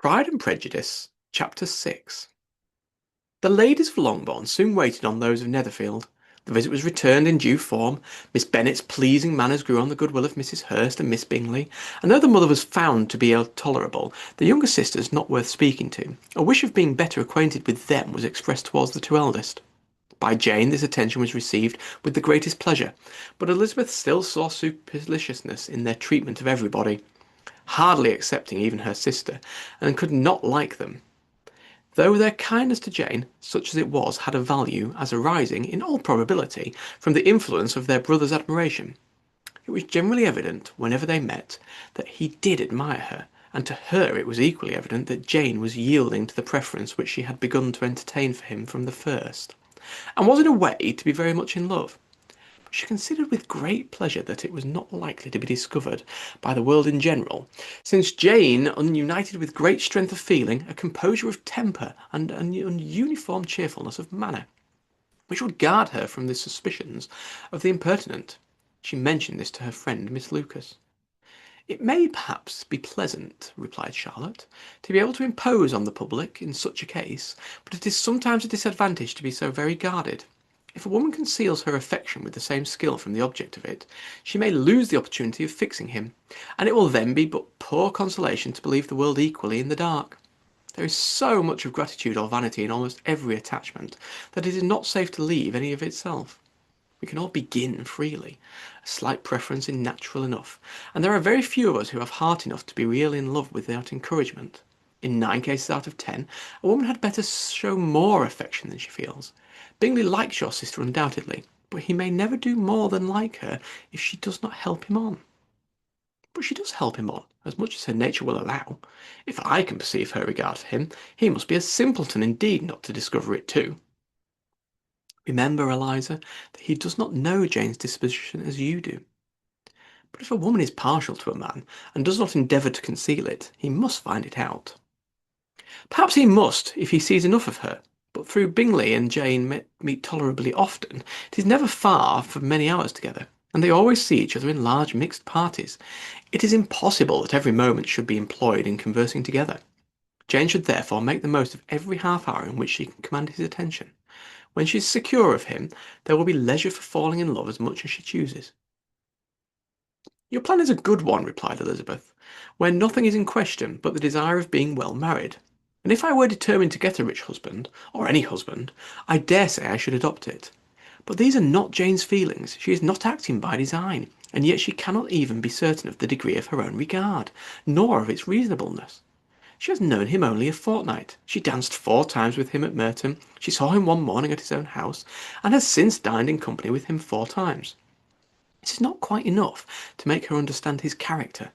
Pride and Prejudice, Chapter 6. The ladies of Longbourn soon waited on those of Netherfield. The visit was returned in due form. Miss Bennet's pleasing manners grew on the goodwill of Mrs. Hurst and Miss Bingley, and though the mother was found to be tolerable, the younger sisters not worth speaking to, a wish of being better acquainted with them was expressed towards the two eldest. By Jane this attention was received with the greatest pleasure, but Elizabeth still saw superciliousness in their treatment of everybody, hardly excepting even her sister, and could not like them, though their kindness to Jane, such as it was, had a value as arising, in all probability, from the influence of their brother's admiration. It was generally evident, whenever they met, that he did admire her, and to her it was equally evident that Jane was yielding to the preference which she had begun to entertain for him from the first, and was in a way to be very much in love. She considered with great pleasure that it was not likely to be discovered by the world in general, since Jane united with great strength of feeling, a composure of temper, and an uniform cheerfulness of manner, which would guard her from the suspicions of the impertinent. She mentioned this to her friend Miss Lucas. "It may perhaps be pleasant," replied Charlotte, "to be able to impose on the public in such a case, but it is sometimes a disadvantage to be so very guarded. If a woman conceals her affection with the same skill from the object of it, she may lose the opportunity of fixing him, and it will then be but poor consolation to believe the world equally in the dark. There is so much of gratitude or vanity in almost every attachment, that it is not safe to leave any of itself. We can all begin freely. A slight preference is natural enough, and there are very few of us who have heart enough to be really in love without encouragement. In 9 cases out of 10, a woman had better show more affection than she feels. Bingley likes your sister undoubtedly, but he may never do more than like her if she does not help him on." "But she does help him on, as much as her nature will allow. If I can perceive her regard for him, he must be a simpleton indeed not to discover it too. Remember, Eliza, that he does not know Jane's disposition as you do. But if a woman is partial to a man, and does not endeavour to conceal it, he must find it out." "Perhaps he must, if he sees enough of her. But though Bingley and Jane meet tolerably often, it is never far for many hours together, and they always see each other in large mixed parties. It is impossible that every moment should be employed in conversing together. Jane should therefore make the most of every half hour in which she can command his attention. When she is secure of him, there will be leisure for falling in love as much as she chooses." "Your plan is a good one," replied Elizabeth, "when nothing is in question but the desire of being well married. And if I were determined to get a rich husband, or any husband, I dare say I should adopt it. But these are not Jane's feelings. She is not acting by design, and yet she cannot even be certain of the degree of her own regard, nor of its reasonableness. She has known him only a fortnight. She danced 4 times with him at Merton. She saw him one morning at his own house, and has since dined in company with him 4 times. It is not quite enough to make her understand his character.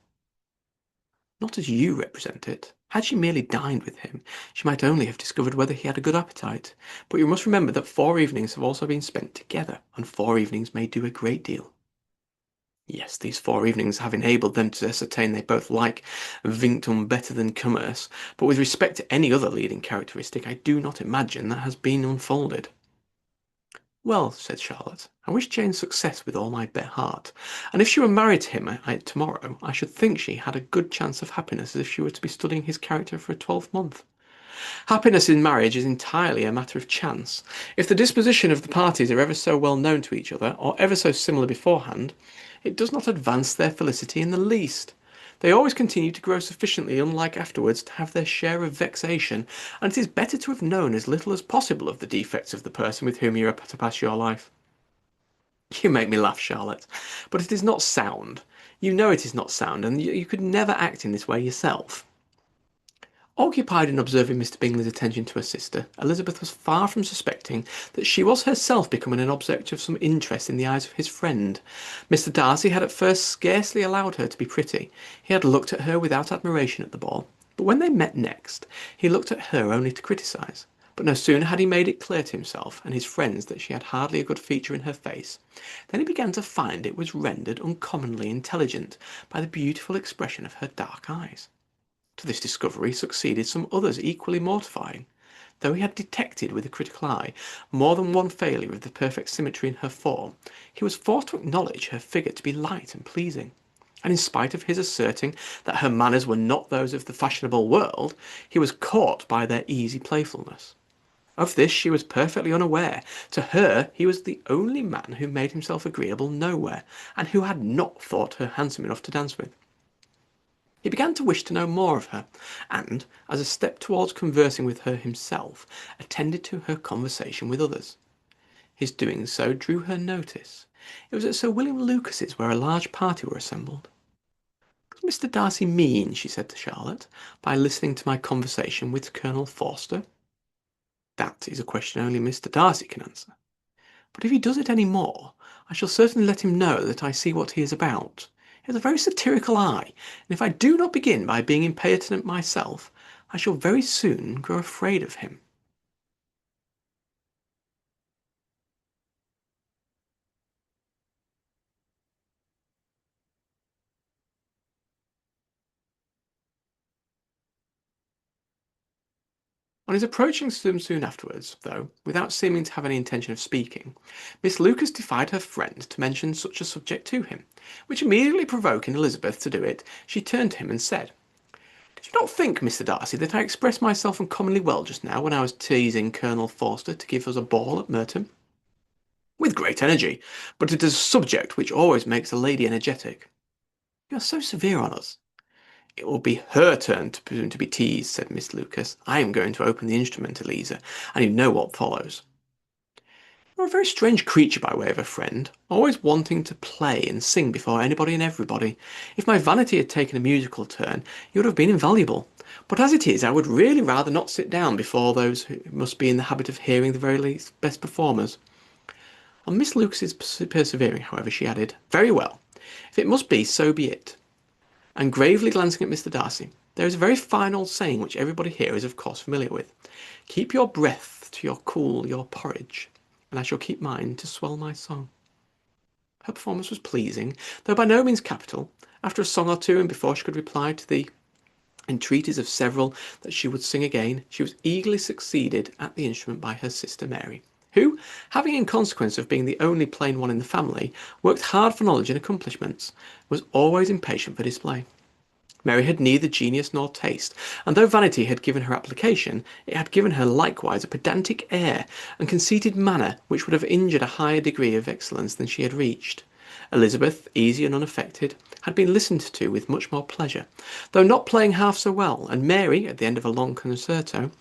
Not as you represent it. Had she merely dined with him, she might only have discovered whether he had a good appetite. But you must remember that 4 evenings have also been spent together, and 4 evenings may do a great deal. Yes, these 4 evenings have enabled them to ascertain they both like Vinctum better than commerce, but with respect to any other leading characteristic, I do not imagine that has been unfolded." "Well," said Charlotte, "I wish Jane success with all my heart, and if she were married to him tomorrow, I should think she had as good chance of happiness as if she were to be studying his character for a 12 month. Happiness in marriage is entirely a matter of chance. If the disposition of the parties are ever so well known to each other, or ever so similar beforehand, it does not advance their felicity in the least. They always continue to grow sufficiently unlike afterwards to have their share of vexation, and it is better to have known as little as possible of the defects of the person with whom you are to pass your life." "You make me laugh, Charlotte, but it is not sound. You know it is not sound, and you could never act in this way yourself." Occupied in observing Mr. Bingley's attention to her sister, Elizabeth was far from suspecting that she was herself becoming an object of some interest in the eyes of his friend. Mr. Darcy had at first scarcely allowed her to be pretty. He had looked at her without admiration at the ball, but when they met next, he looked at her only to criticise. But no sooner had he made it clear to himself and his friends that she had hardly a good feature in her face, than he began to find it was rendered uncommonly intelligent by the beautiful expression of her dark eyes. To this discovery succeeded some others equally mortifying. Though he had detected with a critical eye more than one failure of the perfect symmetry in her form, he was forced to acknowledge her figure to be light and pleasing. and in spite of his asserting that her manners were not those of the fashionable world, he was caught by their easy playfulness. Of this she was perfectly unaware. To her he was the only man who made himself agreeable nowhere, and who had not thought her handsome enough to dance with. He began to wish to know more of her, and, as a step towards conversing with her himself, attended to her conversation with others. His doing so drew her notice. It was at Sir William Lucas's, where a large party were assembled. "What does Mr. Darcy mean," she said to Charlotte, "by listening to my conversation with Colonel Forster?" "That is a question only Mr. Darcy can answer. But if he does it any more, I shall certainly let him know that I see what he is about. He has a very satirical eye, and if I do not begin by being impertinent myself, I shall very soon grow afraid of him." On his approaching them soon afterwards, though, without seeming to have any intention of speaking, Miss Lucas defied her friend to mention such a subject to him, which immediately provoking Elizabeth to do it, she turned to him and said, "Did you not think, Mr. Darcy, that I expressed myself uncommonly well just now when I was teasing Colonel Forster to give us a ball at Merton?" "With great energy, but it is a subject which always makes a lady energetic." "You are so severe on us." "It will be her turn to presume to be teased," said Miss Lucas. "I am going to open the instrument, Eliza, and you know what follows." "You're a very strange creature by way of a friend, always wanting to play and sing before anybody and everybody. If my vanity had taken a musical turn, you would have been invaluable. But as it is, I would really rather not sit down before those who must be in the habit of hearing the very least best performers." On Miss Lucas's persevering, however, she added, "Very well. If it must be, so be it." And gravely glancing at Mr. Darcy, "There is a very fine old saying which everybody here is of course familiar with. Keep your breath to your cool your porridge, and I shall keep mine to swell my song." Her performance was pleasing, though by no means capital. After a song or two, and before she could reply to the entreaties of several that she would sing again, she was eagerly succeeded at the instrument by her sister Mary, who, having in consequence of being the only plain one in the family, worked hard for knowledge and accomplishments, was always impatient for display. Mary had neither genius nor taste, and though vanity had given her application, it had given her likewise a pedantic air and conceited manner which would have injured a higher degree of excellence than she had reached. Elizabeth, easy and unaffected, had been listened to with much more pleasure, though not playing half so well, and Mary, at the end of a long concerto,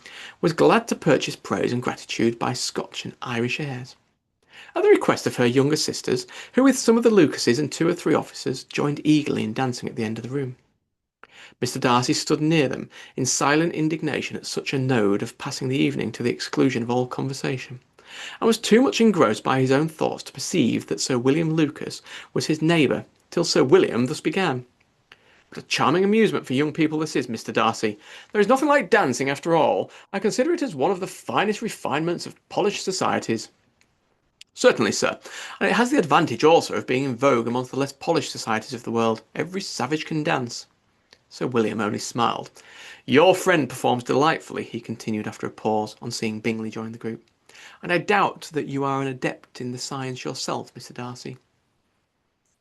was glad to purchase praise and gratitude by Scotch and Irish airs. At the request of her younger sisters, who with some of the Lucases and two or three officers joined eagerly in dancing at the end of the room, Mr. Darcy stood near them in silent indignation at such a mode of passing the evening to the exclusion of all conversation, and was too much engrossed by his own thoughts to perceive that Sir William Lucas was his neighbour, till Sir William thus began. "What a charming amusement for young people this is, Mr. Darcy. There is nothing like dancing, after all. I consider it as one of the finest refinements of polished societies." "Certainly, sir, and it has the advantage also of being in vogue amongst the less polished societies of the world. Every savage can dance." Sir William only smiled. "Your friend performs delightfully," he continued after a pause, on seeing Bingley join the group, "and I doubt that you are an adept in the science yourself, Mr. Darcy."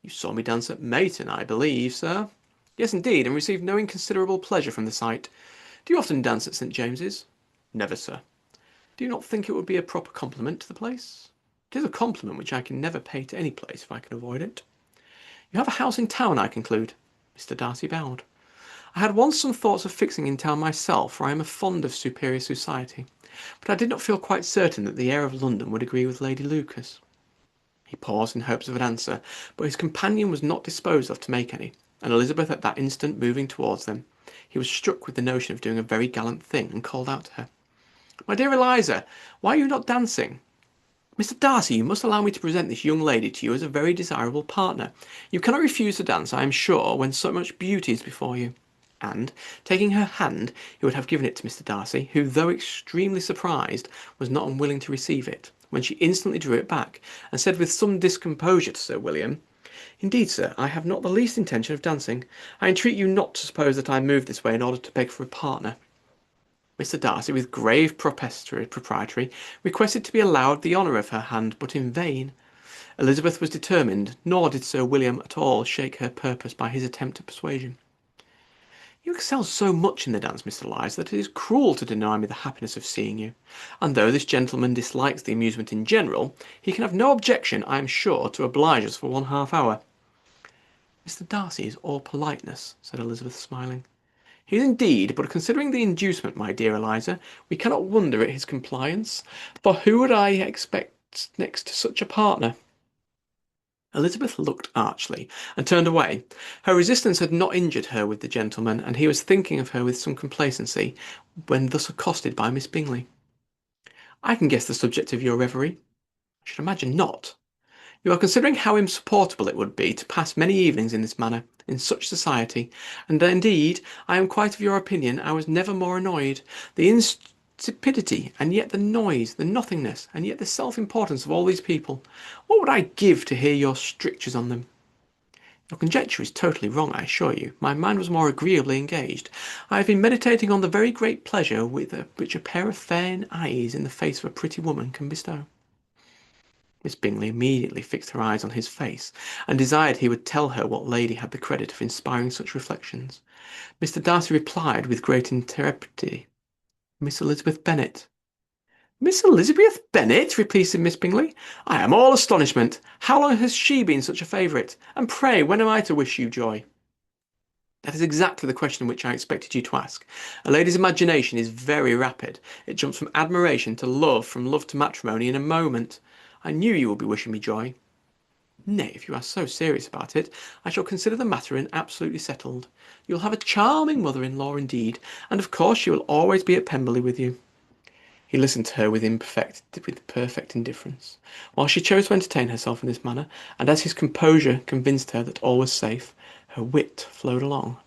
"You saw me dance at Mayton, I believe, sir?" "Yes, indeed, and received no inconsiderable pleasure from the sight. Do you often dance at St. James's?" "Never, sir." "Do you not think it would be a proper compliment to the place?" "It is a compliment which I can never pay to any place if I can avoid it." "You have a house in town, I conclude?" Mr. Darcy bowed. "I had once some thoughts of fixing in town myself, for I am fond of superior society, but I did not feel quite certain that the air of London would agree with Lady Lucas." He paused in hopes of an answer, but his companion was not disposed of to make any, and Elizabeth at that instant moving towards them, he was struck with the notion of doing a very gallant thing, and called out to her, "My dear Eliza, why are you not dancing? Mr. Darcy, you must allow me to present this young lady to you as a very desirable partner. You cannot refuse to dance, I am sure, when so much beauty is before you." And, taking her hand, he would have given it to Mr. Darcy, who, though extremely surprised, was not unwilling to receive it, when she instantly drew it back, and said with some discomposure to Sir William, "Indeed, sir, I have not the least intention of dancing. I entreat you not to suppose that I moved this way in order to beg for a partner." Mr. Darcy, with grave propriety, requested to be allowed the honour of her hand, but in vain. Elizabeth was determined, nor did Sir William at all shake her purpose by his attempt at persuasion. You excel so much in the dance, Mr. Lyse, that it is cruel to deny me the happiness of seeing you. And though this gentleman dislikes the amusement in general, he can have no objection, I am sure, to oblige us for 1/2 hour. Mr. Darcy is all politeness, said Elizabeth, smiling. He is indeed, but considering the inducement, my dear Eliza, we cannot wonder at his compliance, for who would I expect next to such a partner? Elizabeth looked archly, and turned away. Her resistance had not injured her with the gentleman, and he was thinking of her with some complacency, when thus accosted by Miss Bingley. I can guess the subject of your reverie. I should imagine not. You are considering how insupportable it would be to pass many evenings in this manner, in such society, and indeed I am quite of your opinion. I was never more annoyed. The insipidity, and yet the noise, the nothingness, and yet the self-importance of all these people. What would I give to hear your strictures on them? Your conjecture is totally wrong, I assure you. My mind was more agreeably engaged. I have been meditating on the very great pleasure which a pair of fair eyes in the face of a pretty woman can bestow. Miss Bingley immediately fixed her eyes on his face, and desired he would tell her what lady had the credit of inspiring such reflections. Mr. Darcy replied with great intrepidity, Miss Elizabeth Bennet. Miss Elizabeth Bennet? Repeated Miss Bingley. I am all astonishment. How long has she been such a favourite? And pray, when am I to wish you joy? That is exactly the question which I expected you to ask. A lady's imagination is very rapid. It jumps from admiration to love, from love to matrimony in a moment. I knew you would be wishing me joy. Nay, if you are so serious about it, I shall consider the matter absolutely settled. You will have a charming mother-in-law indeed, and of course she will always be at Pemberley with you. He listened to her with perfect indifference, while she chose to entertain herself in this manner, and as his composure convinced her that all was safe, her wit flowed along